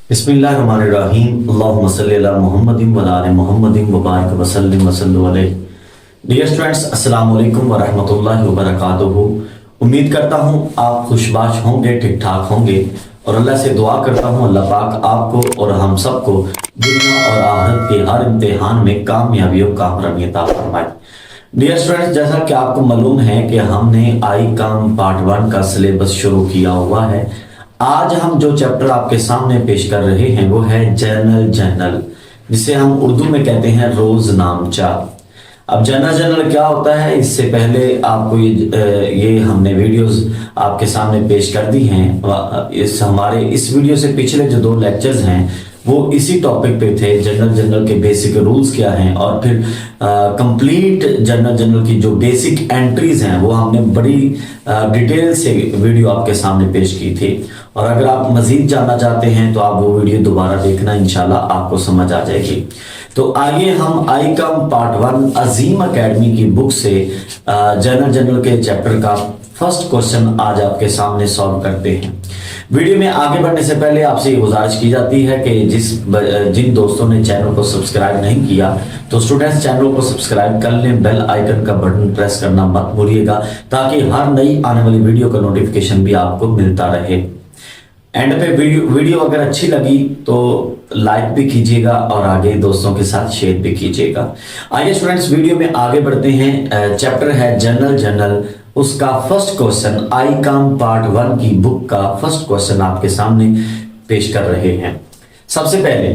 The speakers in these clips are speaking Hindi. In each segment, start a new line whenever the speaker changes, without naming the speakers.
बिस्मिल्लाहिर्रहमानिर्रहीम अल्लाहुम्मा सल्ली अला मुहम्मदिन व अला आलि मुहम्मदिन व बारिक व सल्लिम व सल्लु अलैहि। डियर स्टूडेंट्स, अस्सलाम वालेकुम व रहमतुल्लाहि व बरकातुहू। उम्मीद करता हूँ आप खुशबाश होंगे, ठीक ठाक होंगे और अल्लाह से दुआ करता हूँ अल्लाह पाक आपको और हम सबको दुनिया और आखिरत के हर इम्तिहान में कामयाबियों कामयाबी अता फरमाए। डियर स्टूडेंट्स, जैसा कि आपको मालूम है कि हमने आई काम पार्ट 1 का सिलेबस शुरू किया हुआ है। आज हम जो चैप्टर आपके सामने पेश कर रहे हैं वो है जनरल जनरल, जिसे हम उर्दू में कहते हैं रोज नामचा। अब जनरल जनरल क्या होता है, इससे पहले आपको ये हमने वीडियोस आपके सामने पेश कर दी हैं। इस वीडियो से पिछले जो 2 लेक्चर्स हैं वो इसी टॉपिक पे थे, जनरल जनरल के बेसिक रूल्स क्या हैं, और फिर कंप्लीट जनरल जनरल की जो बेसिक एंट्रीज हैं वो हमने बड़ी डिटेल से वीडियो आपके सामने पेश की थी। और अगर आप मजीद जानना चाहते हैं तो आप वो वीडियो दोबारा देखना, इंशाल्लाह आपको समझ आ जाएगी। तो आइए हम आई कम पार्ट 1 अजीम एकेडमी की बुक से जनरल जनरल के चैप्टर का फर्स्ट क्वेश्चन आज आपके सामने सॉल्व करते हैं। वीडियो में आगे बढ़ने से पहले आपसे ये गुजारिश की जाती है कि जिन दोस्तों ने चैनल को सब्सक्राइब नहीं किया तो स्टूडेंट्स चैनल को सब्सक्राइब कर लें, बेल आइकन का बटन प्रेस करना मत भूलिएगा ताकि हर नई आने वाली वीडियो का नोटिफिकेशन भी आपको मिलता रहे। एंड पे वीडियो अगर अच्छी लगी तो लाइक भी कीजिएगा और आगे दोस्तों के साथ शेयर भी कीजिएगा। आइए स्टूडेंट्स वीडियो में आगे बढ़ते हैं। चैप्टर है जनरल जनरल, उसका फर्स्ट क्वेश्चन आई काम पार्ट 1 की बुक का फर्स्ट क्वेश्चन आपके सामने पेश कर रहे हैं। सबसे पहले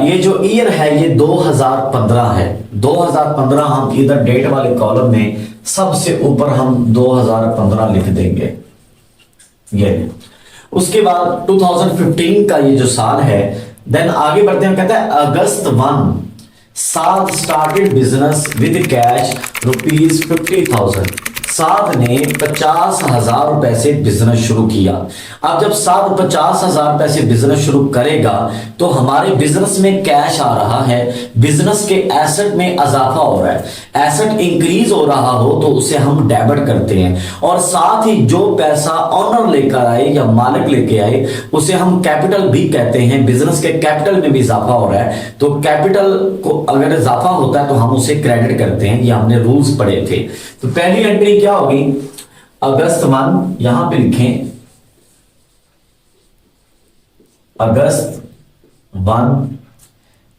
ये जो ईयर है ये 2015 है। 2015 हम इधर डेट वाले कॉलम में सबसे ऊपर हम 2015 लिख देंगे। ये उसके बाद 2015 का ये जो साल है, देन आगे बढ़ते हैं। कहता है अगस्त 1 साद स्टार्टेड बिजनेस विद कैश ₹50,000। साद ने 50,000 रुपए से बिजनेस शुरू किया। अब जब साद 50,000 रुपए से बिजनेस शुरू करेगा तो हमारे बिजनेस में कैश आ रहा है, बिजनेस के एसेट में इजाफा हो रहा है। एसेट इंक्रीज हो रहा हो तो उसे हम डेबिट करते हैं, और साथ ही जो पैसा ऑनर लेकर आए या मालिक लेके आए उसे हम कैपिटल भी कहते हैं। बिजनेस के कैपिटल में भी इजाफा हो रहा है तो कैपिटल को अगर इजाफा होता है तो हम उसे क्रेडिट करते हैं। ये हमने रूल्स पढ़े थे। तो पहली एंट्री क्या होगी, अगस्त 1 यहां पे लिखें, अगस्त 1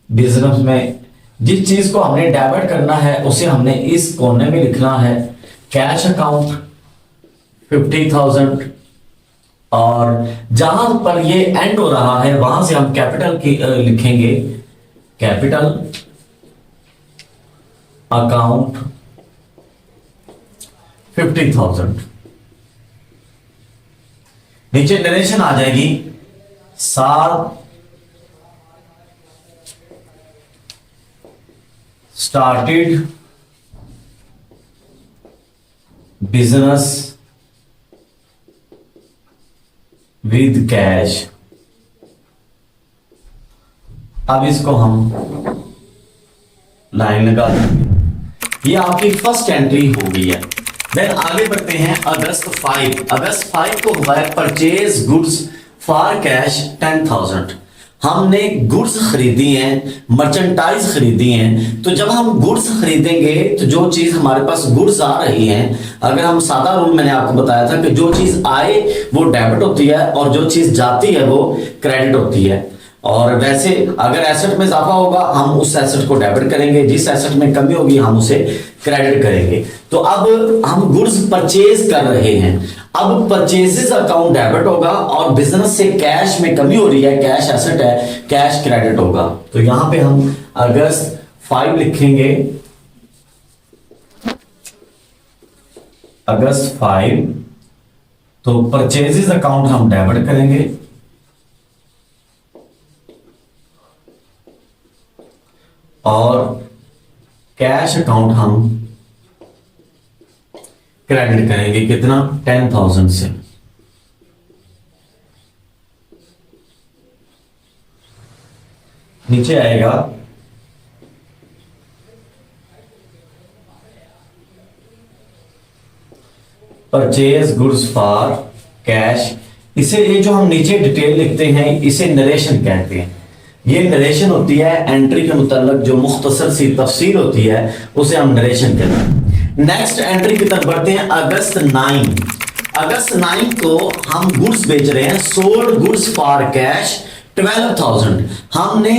बिजनेस में जिस चीज को हमने डेबिट करना है उसे हमने इस कोने में लिखना है, कैश अकाउंट 50,000, और जहां पर ये एंड हो रहा है वहां से हम कैपिटल की लिखेंगे, कैपिटल अकाउंट 50,000। नीचे नरेशन आ जाएगी, साल स्टार्टेड बिजनेस विद कैश। अब इसको हम लाइन लगा देंगे। ये आपकी फर्स्ट एंट्री हो गई है। देन आगे बढ़ते हैं अगस्त 5। अगस्त 5 को हुआ है परचेज गुड्स फॉर कैश 10,000। हमने गुड्स खरीदी हैं, मर्चेंटाइज खरीदी हैं। तो जब हम गुड्स खरीदेंगे तो जो चीज हमारे पास गुड्स आ रही हैं, अगर हम सादा रूल मैंने आपको बताया था कि जो चीज आए वो डेबिट होती है और जो चीज जाती है वो क्रेडिट होती है। और वैसे अगर एसेट में इजाफा होगा हम उस एसेट को डेबिट करेंगे, जिस एसेट में कमी होगी हम उसे क्रेडिट करेंगे। तो अब हम गुड्स परचेज कर रहे हैं, अब परचेजेस अकाउंट डेबिट होगा और बिजनेस से कैश में कमी हो रही है, कैश एसेट है, कैश क्रेडिट होगा। तो यहां पे हम अगस्त 5 लिखेंगे, अगस्त 5। तो परचेजेस अकाउंट हम डेबिट करेंगे और कैश अकाउंट हम क्रेडिट करेंगे। कितना, 10,000 से। नीचे आएगा परचेज गुड्स फॉर कैश इसे ये जो हम नीचे डिटेल लिखते हैं इसे नरेशन कहते हैं। ये नरेशन होती है एंट्री के मुताल्लिक जो मुख्तसर सी तफसील होती है उसे हम नरेशन कहते हैं। नेक्स्ट एंट्री की तरफ बढ़ते हैं। अगस्त 9 को हम गुड्स बेच रहे हैं। Sold goods for cash 12,000। हमने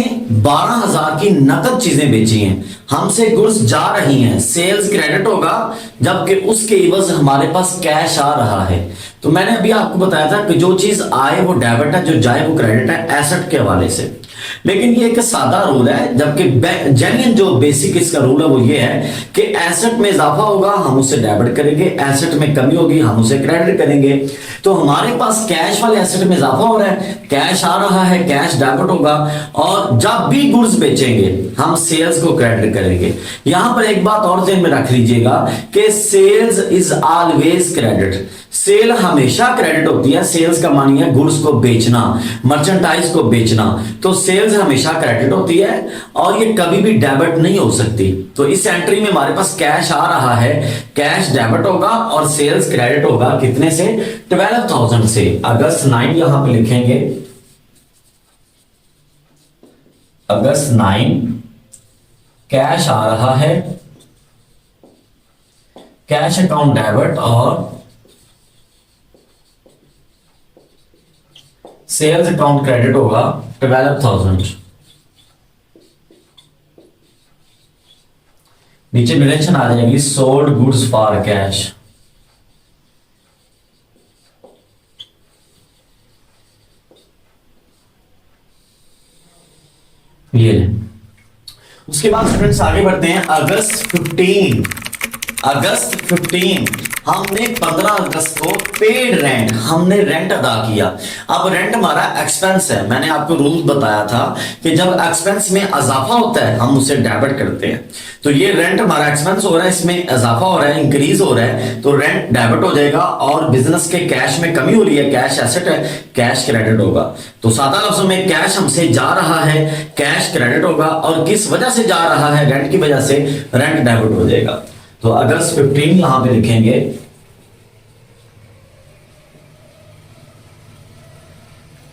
12,000 की नकद चीजें बेची हैं, हमसे गुड्स जा रही हैं। सेल्स क्रेडिट होगा जबकि उसके इवज हमारे पास कैश आ रहा है। तो मैंने अभी आपको बताया था कि जो चीज आए वो डेबिट है, जो जाए वो क्रेडिट है एसेट के हवाले से। लेकिन ये एक सादा रूल है, जबकि जेन्युइन जो बेसिक इसका रूल है वो ये है कि एसेट में इजाफा होगा हम उसे डेबिट करेंगे, एसेट में कमी होगी हम उसे क्रेडिट करेंगे। तो हमारे पास कैश वाले एसेट में इजाफा हो रहा है, कैश आ रहा है, कैश डेबिट होगा। और जब भी गुड्स बेचेंगे हम सेल्स को क्रेडिट करेंगे। यहां पर एक बात और ध्यान में रख लीजिएगा कि sales is always credit. Sale हमेशा क्रेडिट होती है। सेल्स का मानी है गुड्स को बेचना, मर्चेंटाइज को बेचना। तो सेल्स हमेशा क्रेडिट होती है और ये कभी भी डेबिट नहीं हो सकती। तो इस एंट्री में हमारे पास कैश आ रहा है, कैश डेबिट होगा और सेल्स क्रेडिट होगा कितने से? 12,000 से। अगस्त 9 यहां पे लिखेंगे। अगस्त 9 कैश आ रहा है, कैश अकाउंट डेबिट और सेल्स अकाउंट क्रेडिट होगा 12,000। नीचे नरेशन आ जाएगी सोल्ड गुड्स फॉर कैश। ये ले। उसके बाद स्टूडेंट्स आगे बढ़ते हैं। अगस्त 15 हमने 15 अगस्त को पेड रेंट, हमने रेंट अदा किया। अब रेंट हमारा एक्सपेंस है। मैंने आपको रूल बताया था कि जब एक्सपेंस में इजाफा होता है हम उसे डेबिट करते हैं। तो ये रेंट हमारा एक्सपेंस हो रहा है, इसमें इजाफा हो रहा है, इंक्रीज हो रहा है, तो रेंट डेबिट हो जाएगा। और बिजनेस के कैश में कमी हो रही है, कैश एसेट है, कैश क्रेडिट होगा। तो सादा लफ्जों में कैश हमसे जा रहा है, कैश क्रेडिट होगा। और किस वजह से जा रहा है? रेंट की वजह से रेंट डेबिट हो जाएगा। तो अगस्त 15 यहां पे लिखेंगे।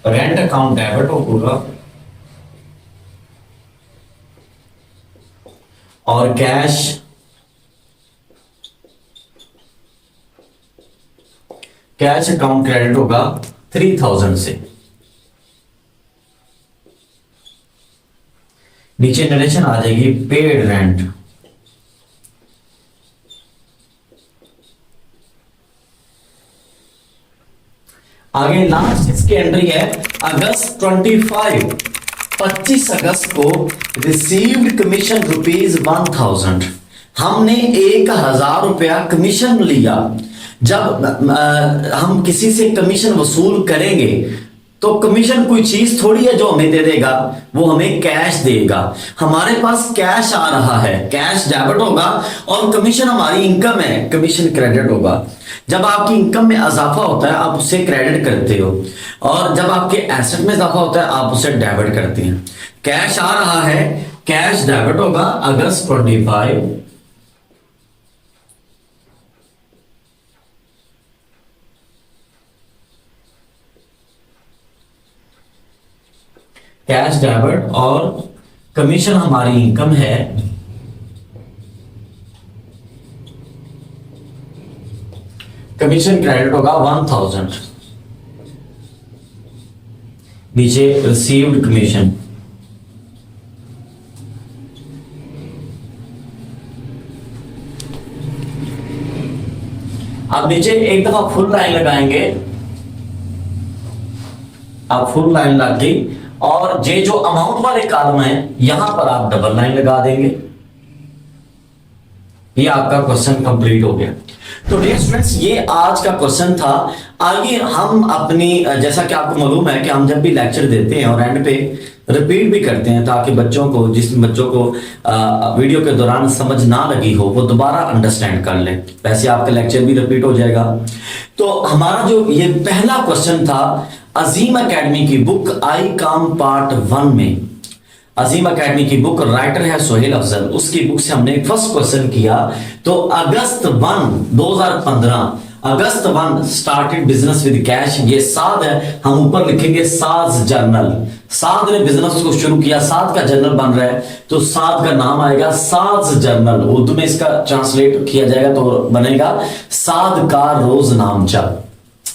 रेंट अकाउंट डेबिट होगा और कैश अकाउंट क्रेडिट होगा 3,000 से। नीचे नरेशन आ जाएगी पेड रेंट। आगे लास्ट इसकी एंट्री है अगस्त 25 अगस्त को रिसीव्ड कमीशन ₹1,000। हमने 1,000 रुपया कमीशन लिया। जब हम किसी से कमीशन वसूल करेंगे तो कमीशन कोई चीज थोड़ी है जो हमें दे देगा, वो हमें कैश देगा। हमारे पास कैश आ रहा है, कैश डेबिट होगा और कमीशन हमारी इनकम है, कमीशन क्रेडिट होगा। जब आपकी इनकम में इजाफा होता है आप उसे क्रेडिट करते हो और जब आपके एसेट में इजाफा होता है आप उसे डेबिट करते हैं। कैश आ रहा है, कैश डेबिट होगा अगस्त 25। कैश डेबिट और कमीशन हमारी इनकम है। कमीशन क्रेडिट होगा 1,000। नीचे रिसीव्ड कमीशन। आप नीचे एक दफा फुल लाइन लगाएंगे। आप फुल लाइन लगा और ये जो अमाउंट वाले कॉलम है यहां पर आप डबल लाइन लगा देंगे। ये आपका क्वेश्चन कंप्लीट हो गया। तो डियर स्टूडेंट्स ये आज का क्वेश्चन था। आगे हम अपनी, जैसा कि आपको मालूम है कि हम जब भी लेक्चर देते हैं और एंड पे रिपीट भी करते हैं ताकि बच्चों को, जिस बच्चों को वीडियो के दौरान समझ ना लगी हो वो दोबारा अंडरस्टैंड कर लें। वैसे आपका लेक्चर भी रिपीट हो जाएगा। तो हमारा जो ये पहला क्वेश्चन था अजीम एकेडमी की बुक आई काम पार्ट 1 में, अजीम एकेडमी की बुक, राइटर है सोहेल अफजल, उसकी बुक से हमने फर्स्ट क्वेश्चन किया। तो अगस्त 1, 2015 अगस्त 1 स्टार्टेड बिजनेस विद कैश। ये साद है, हम ऊपर लिखेंगे साज जर्नल। साद ने बिजनेस को शुरू किया, साद का जर्नल बन रहा है तो साद का नाम आएगा साज जर्नल। उर्दू में इसका ट्रांसलेट किया जाएगा तो बनेगा साद का रोजनामचा।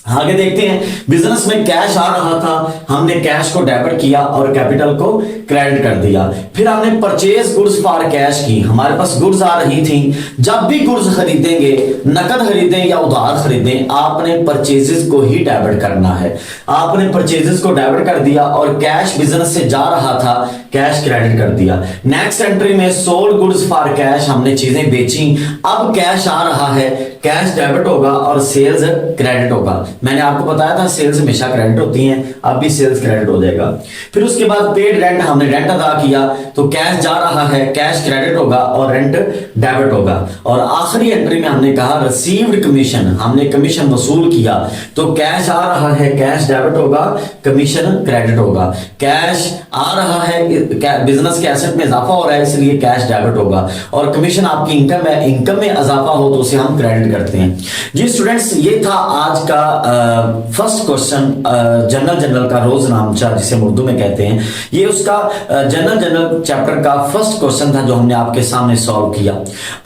आगे देखते हैं, बिजनेस में कैश आ रहा था, हमने कैश को डेबिट किया और कैपिटल को क्रेडिट कर दिया। फिर हमने परचेज गुड्स फॉर कैश की, हमारे पास गुड्स आ रही थी। जब भी गुड्स खरीदेंगे, नकद खरीदें या उधार खरीदें, आपने परचेजेस को ही डेबिट करना है। आपने परचेजेस को डेबिट कर दिया और कैश बिजनेस से जा रहा था, कैश क्रेडिट कर दिया। नेक्स्ट एंट्री में सोल्ड गुड्स फॉर कैश, हमने चीजें बेची, अब कैश आ रहा है, कैश डेबिट होगा और सेल्स क्रेडिट होगा। मैंने आपको बताया था सेल्स हमेशा क्रेडिट होती हैं, अब भी सेल्स क्रेडिट हो जाएगा। फिर उसके बाद पेड रेंट, हमने रेंट अदा किया तो कैश जा रहा है, कैश क्रेडिट होगा और रेंट डेबिट होगा। और आखिरी एंट्री में हमने कहा रिसीव्ड कमीशन, हमने कमीशन वसूल किया तो कैश आ रहा है, कैश डेबिट होगा, कमीशन क्रेडिट होगा। कैश आ रहा है, बिजनेस के एसेट में इजाफा हो रहा है इसलिए कैश डेबिट होगा। और कमीशन आपकी इनकम है, इनकम में इजाफा हो तो उसे हम क्रेडिट करते हैं। जी स्टूडेंट्स, ये था आज का फर्स्ट क्वेश्चन, जनरल का रोजनामचा जिसे हम उर्दू में कहते हैं। ये उसका जनरल चैप्टर का फर्स्ट क्वेश्चन था जो हमने आपके सामने सॉल्व किया।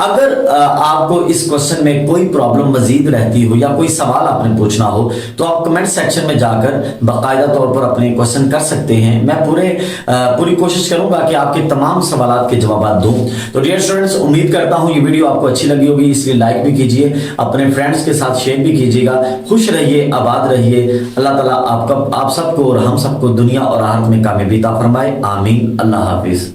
अगर आपको इस क्वेश्चन में कोई प्रॉब्लम मजीद रहती हो या कोई सवाल आपने पूछना हो तो आप कमेंट सेक्शन में जाकर बाकायदा तौर पर अपने क्वेश्चन कर सकते हैं। मैं पूरी कोशिश करूंगा कि आपके तमाम सवालों के जवाब दूं। तो डियर स्टूडेंट्स, उम्मीद करता हूं ये वीडियो आपको अच्छी लगी होगी, इसलिए लाइक भी कीजिए, अपने फ्रेंड्स के साथ शेयर भी कीजिएगा। खुश रहिए, आबाद रहिए। अल्लाह ताला आप सबको और हम सबको दुनिया और आखिरत में कामयाबी अता फरमाए। आमीन। अल्लाह हाफिज।